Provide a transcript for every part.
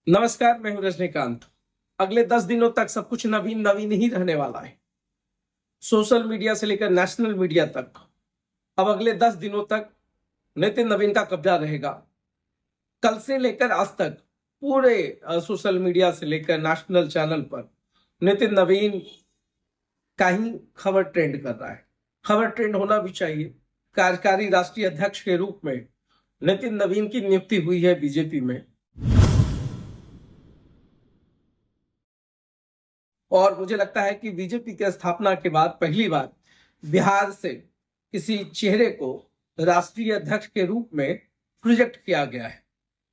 नमस्कार, मैं हूं रजनीकांत। अगले 10 दिनों तक सब कुछ नवीन नवीन ही रहने वाला है। सोशल मीडिया से लेकर नेशनल मीडिया तक अब अगले 10 दिनों तक नितिन नवीन का कब्जा रहेगा। कल से लेकर आज तक पूरे सोशल मीडिया से लेकर नेशनल चैनल पर नितिन नवीन का ही खबर ट्रेंड कर रहा है। खबर ट्रेंड होना भी चाहिए। कार्यकारी राष्ट्रीय अध्यक्ष के रूप में नितिन नवीन की नियुक्ति हुई है बीजेपी में, और मुझे लगता है कि बीजेपी की स्थापना के बाद पहली बार बिहार से किसी चेहरे को राष्ट्रीय अध्यक्ष के रूप में प्रोजेक्ट किया गया है।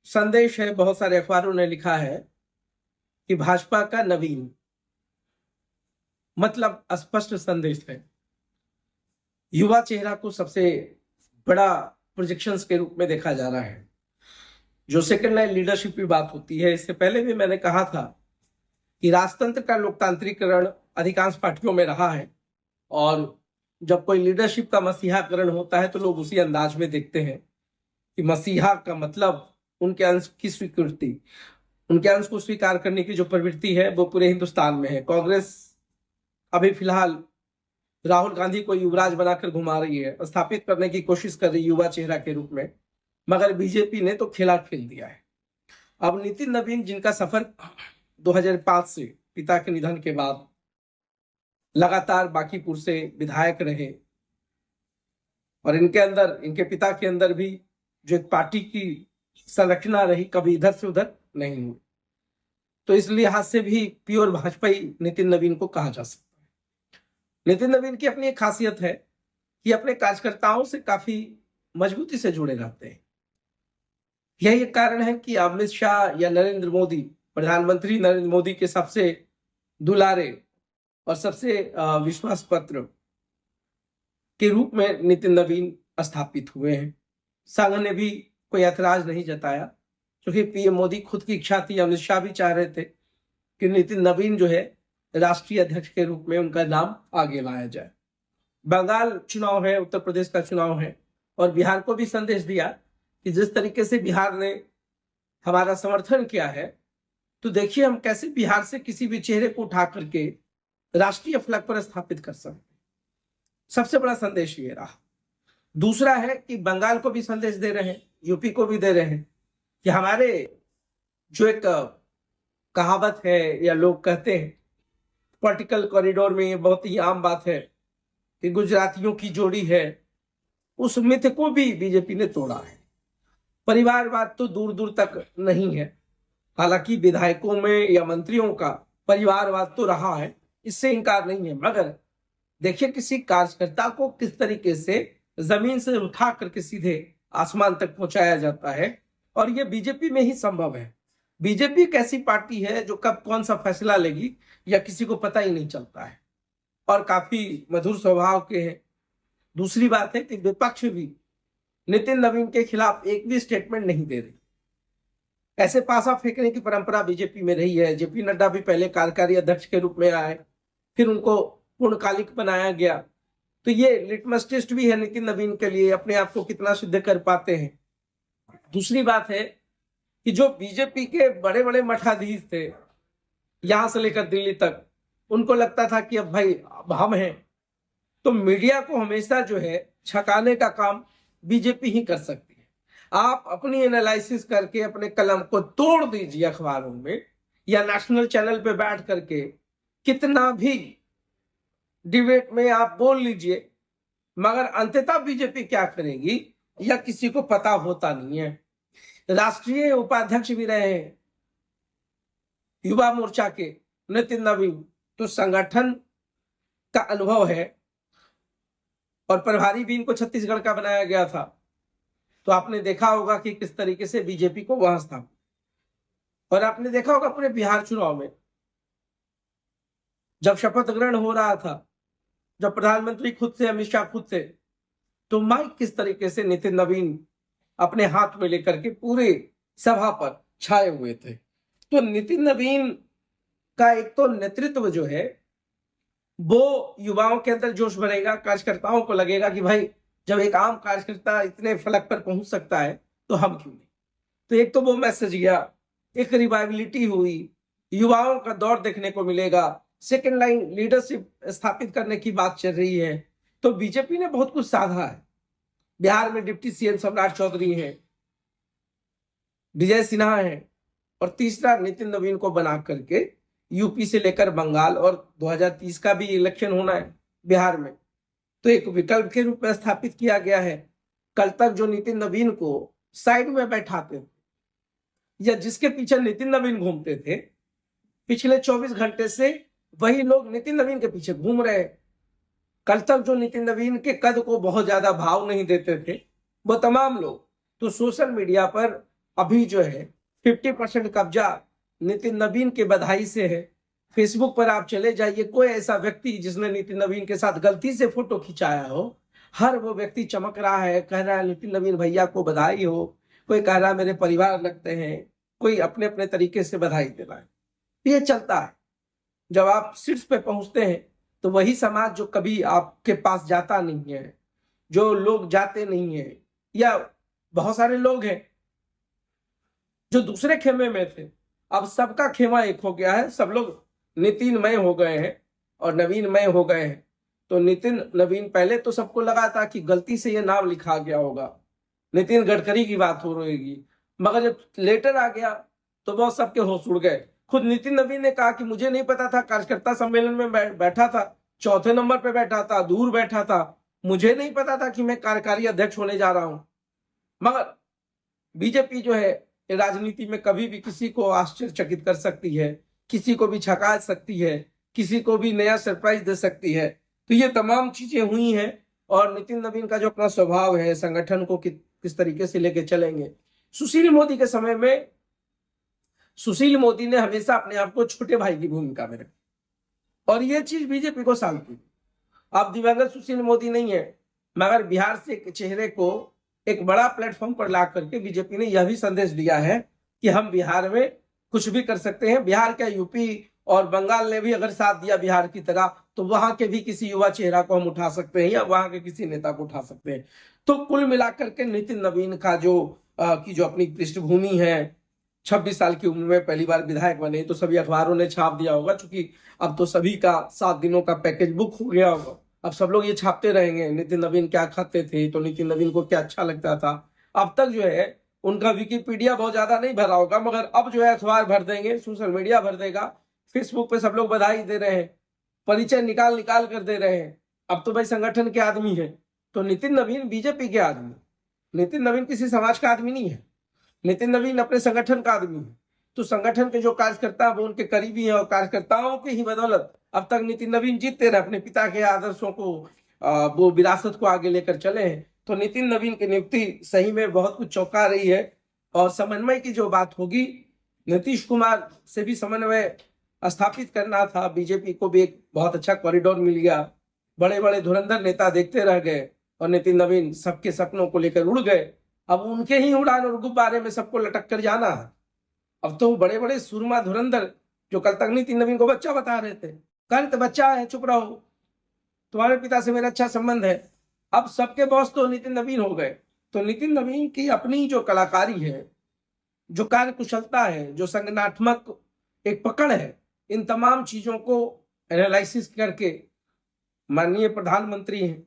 संदेश है, बहुत सारे अखबारों ने लिखा है कि भाजपा का नवीन, मतलब स्पष्ट संदेश है। युवा चेहरा को सबसे बड़ा प्रोजेक्शंस के रूप में देखा जा रहा है। जो सेकंड लाइन लीडरशिप की बात होती है, इससे पहले भी मैंने कहा था कि राजतंत्र का लोकतांत्रिकरण अधिकांश पार्टियों में रहा है, और जब कोई लीडरशिप का मसीहाकरण होता है तो लोग उसी अंदाज में देखते हैं कि मसीहा का मतलब उनके अंश की स्वीकृति, उनके अंश को स्वीकार करने की जो प्रवृत्ति है वो पूरे हिंदुस्तान में है। कांग्रेस अभी फिलहाल राहुल गांधी को युवराज बनाकर घुमा रही है, स्थापित करने की कोशिश कर रही है युवा चेहरा के रूप में, मगर बीजेपी ने तो खेला खेल दिया है। अब नितिन नवीन, जिनका सफर 2005 से पिता के निधन के बाद लगातार बांकीपुर से विधायक रहे, और इनके अंदर, इनके पिता के अंदर भी जो एक पार्टी की संरचना रही, कभी इधर से उधर नहीं हुई, तो इस लिहाज से भी प्योर भाजपाई नितिन नवीन को कहा जा सकता है। नितिन नवीन की अपनी एक खासियत है कि अपने कार्यकर्ताओं से काफी मजबूती से जुड़े रहते हैं। यही एक कारण है कि अमित शाह या नरेंद्र मोदी, प्रधानमंत्री नरेंद्र मोदी के सबसे दुलारे और सबसे विश्वास पत्र के रूप में नितिन नवीन स्थापित हुए हैं। संघ ने भी कोई ऐतराज नहीं जताया, क्योंकि पीएम मोदी खुद की इच्छा थी, अमित शाह भी चाह रहे थे कि नितिन नवीन जो है राष्ट्रीय अध्यक्ष के रूप में उनका नाम आगे लाया जाए। बंगाल चुनाव है, उत्तर प्रदेश का चुनाव है, और बिहार को भी संदेश दिया कि जिस तरीके से बिहार ने हमारा समर्थन किया है, तो देखिए हम कैसे बिहार से किसी भी चेहरे को उठा करके राष्ट्रीय फलक पर स्थापित कर सकते। सबसे बड़ा संदेश ये रहा। दूसरा है कि बंगाल को भी संदेश दे रहे हैं, यूपी को भी दे रहे हैं कि हमारे जो एक कहावत है या लोग कहते हैं पॉलिटिकल कॉरिडोर में, ये बहुत ही आम बात है कि गुजरातियों की जोड़ी है, उस मिथ को भी बीजेपी ने तोड़ा है। परिवारवाद तो दूर दूर तक नहीं है, हालांकि विधायकों में या मंत्रियों का परिवारवाद तो रहा है, इससे इनकार नहीं है, मगर देखिए किसी कार्यकर्ता को किस तरीके से जमीन से उठा करके सीधे आसमान तक पहुंचाया जाता है, और ये बीजेपी में ही संभव है। बीजेपी एक ऐसी पार्टी है जो कब कौन सा फैसला लेगी या किसी को पता ही नहीं चलता है, और काफी मधुर स्वभाव के हैं। दूसरी बात है कि विपक्ष भी नितिन नवीन के खिलाफ एक भी स्टेटमेंट नहीं दे रही। ऐसे पासा फेंकने की परंपरा बीजेपी में रही है। जेपी नड्डा भी पहले कार्यकारी अध्यक्ष के रूप में आए, फिर उनको पूर्णकालिक बनाया गया, तो ये लिटमस टेस्ट भी है नितिन नवीन के लिए, अपने आप को कितना सिद्ध कर पाते हैं। दूसरी बात है कि जो बीजेपी के बड़े बड़े मठाधीश थे, यहां से लेकर दिल्ली तक, उनको लगता था कि अब भाई अब हम हैं, तो मीडिया को हमेशा जो है छकाने का काम बीजेपी ही कर सकती है। आप अपनी एनालिसिस करके अपने कलम को तोड़ दीजिए अखबारों में या नेशनल चैनल पे बैठ करके, कितना भी डिबेट में आप बोल लीजिए, मगर अंततः बीजेपी क्या करेगी या किसी को पता होता नहीं है। राष्ट्रीय उपाध्यक्ष भी रहे हैं युवा मोर्चा के नितिन नवीन, तो संगठन का अनुभव है, और प्रभारी भी इनको छत्तीसगढ़ का बनाया गया था, तो आपने देखा होगा कि किस तरीके से बीजेपी को वहां स्थापित, और आपने देखा होगा पूरे बिहार चुनाव में जब शपथ ग्रहण हो रहा था, जब प्रधानमंत्री खुद से, अमित शाह खुद से, तो माइक किस तरीके से नितिन नवीन अपने हाथ में लेकर के पूरे सभा पर छाए हुए थे। तो नितिन नवीन का एक तो नेतृत्व जो है वो युवाओं के अंदर जोश भरेगा, कार्यकर्ताओं को लगेगा कि भाई जब एक आम कार्यकर्ता इतने फलक पर पहुंच सकता है तो हम क्यों नहीं। तो एक तो वो मैसेज गया एक रिवाइवलिटी हुई, युवाओं का दौर देखने को मिलेगा, सेकेंड लाइन लीडरशिप स्थापित करने की बात चल रही है। तो बीजेपी ने बहुत कुछ साधा है। बिहार में डिप्टी सीएम सम्राट चौधरी है, विजय सिन्हा है, और तीसरा नितिन नवीन को बना करके यूपी से लेकर बंगाल और 2030 का भी इलेक्शन होना है बिहार में, तो एक विकल्प के रूप में स्थापित किया गया है। कल तक जो नितिन नवीन को साइड में बैठाते थे या जिसके पीछे नितिन नवीन घूमते थे, पिछले 24 घंटे से वही लोग नितिन नवीन के पीछे घूम रहे हैं। कल तक जो नितिन नवीन के कद को बहुत ज्यादा भाव नहीं देते थे, वो तमाम लोग तो सोशल मीडिया पर अभी जो है 50% कब्जा नितिन नवीन के बधाई से है। फेसबुक पर आप चले जाइए, कोई ऐसा व्यक्ति जिसने नितिन नवीन के साथ गलती से फोटो खिंचाया हो, हर वो व्यक्ति चमक रहा है, कह रहा है नितिन नवीन भैया को बधाई हो, कोई कह रहा है मेरे परिवार लगते हैं, कोई अपने अपने तरीके से बधाई दे रहा है। ये चलता है। जब आप शीर्ष पे पहुंचते हैं तो वही समाज जो कभी आपके पास जाता नहीं है, जो लोग जाते नहीं है, या बहुत सारे लोग हैं जो दूसरे खेमे में थे, अब सबका खेमा एक हो गया है, सब लोग नितिनमय हो गए हैं और नवीनमय हो गए हैं। तो नितिन नवीन, पहले तो सबको लगा था कि गलती से ये नाम लिखा गया होगा, नितिन गडकरी की बात हो रहेगी, मगर जब लेटर आ गया तो बहुत सबके होश उड़ गए। खुद नितिन नवीन ने कहा कि मुझे नहीं पता था, कार्यकर्ता सम्मेलन में बैठा था, चौथे नंबर पे बैठा था, दूर बैठा था, मुझे नहीं पता था कि मैं कार्यकारी अध्यक्ष होने जा रहा हूं। मगर बीजेपी जो है राजनीति में कभी भी किसी को आश्चर्यचकित कर सकती है, किसी को भी छका सकती है, किसी को भी नया सरप्राइज दे सकती है। तो ये तमाम चीजें हुई हैं। और नितिन नवीन का जो अपना स्वभाव है, संगठन को किस तरीके से लेके चलेंगे। सुशील मोदी के समय में सुशील मोदी ने हमेशा अपने आप को छोटे भाई की भूमिका में रखी, और ये चीज बीजेपी को सालती। अब दिवंगत सुशील मोदी नहीं है, मगर बिहार से एक चेहरे को एक बड़ा प्लेटफॉर्म पर ला करके बीजेपी ने यह भी संदेश दिया है कि हम बिहार में कुछ भी कर सकते हैं। बिहार का यूपी और बंगाल ने भी अगर साथ दिया बिहार की तरह, तो वहां के भी किसी युवा चेहरा को हम उठा सकते हैं या वहां के किसी नेता को उठा सकते हैं। तो कुल मिलाकर के नितिन नवीन का जो अपनी पृष्ठभूमि है, 26 साल की उम्र में पहली बार विधायक बने, तो सभी अखबारों ने छाप दिया होगा, क्योंकि अब तो सभी का 7 दिनों का पैकेज बुक हो गया होगा। अब सब लोग ये छापते रहेंगे, नितिन नवीन क्या खाते थे, तो नितिन नवीन को क्या अच्छा लगता था। अब तक जो है उनका विकिपीडिया बहुत ज्यादा नहीं भरा होगा, मगर अब जो है अखबार भर देंगे, सोशल मीडिया भर देगा, फेसबुक पे सब लोग बधाई दे रहे हैं, परिचय निकाल निकाल कर दे रहे हैं। अब तो भाई संगठन के आदमी है, तो नितिन नवीन बीजेपी के आदमी, नितिन नवीन किसी समाज का आदमी नहीं है, नितिन नवीन अपने संगठन का आदमी है। तो संगठन के जो कार्यकर्ता वो उनके करीबी हैं, और कार्यकर्ताओं की ही बदौलत अब तक नितिन नवीन जीतते रहे, अपने पिता के आदर्शों को, वो विरासत को आगे लेकर चले हैं। तो नितिन नवीन की नियुक्ति सही में बहुत कुछ चौंका रही है। और समन्वय की जो बात होगी, नीतीश कुमार से भी समन्वय स्थापित करना था, बीजेपी को भी एक बहुत अच्छा कॉरिडोर मिल गया, बड़े बड़े धुरंधर नेता देखते रह गए और नितिन नवीन सबके सपनों को लेकर उड़ गए। अब उनके ही उड़ान और गुब्बारे में सबको लटक कर जाना है। अब तो बड़े बड़े सुरमा धुरंधर जो कल तक नितिन नवीन को बच्चा बता रहे थे, कल तो बच्चा है, चुप रहो, तुम्हारे पिता से मेरा अच्छा संबंध है, अब सबके बॉस तो नितिन नवीन हो गए। तो नितिन नवीन की अपनी जो कलाकारी है, जो कार्य कुशलता है, जो संगठनात्मक एक पकड़ है, इन तमाम चीजों को एनालिसिस करके माननीय प्रधानमंत्री हैं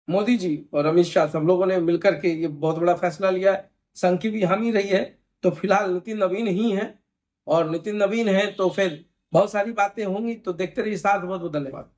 मोदी जी और अमित शाह, सब लोगों ने मिलकर के ये बहुत बड़ा फैसला लिया है। संघ की भी हामी रही है, तो फिलहाल नितिन नवीन ही है, और नितिन नवीन है तो फिर बहुत सारी बातें होंगी। तो देखते रहिए साथ, बहुत बहुत धन्यवाद।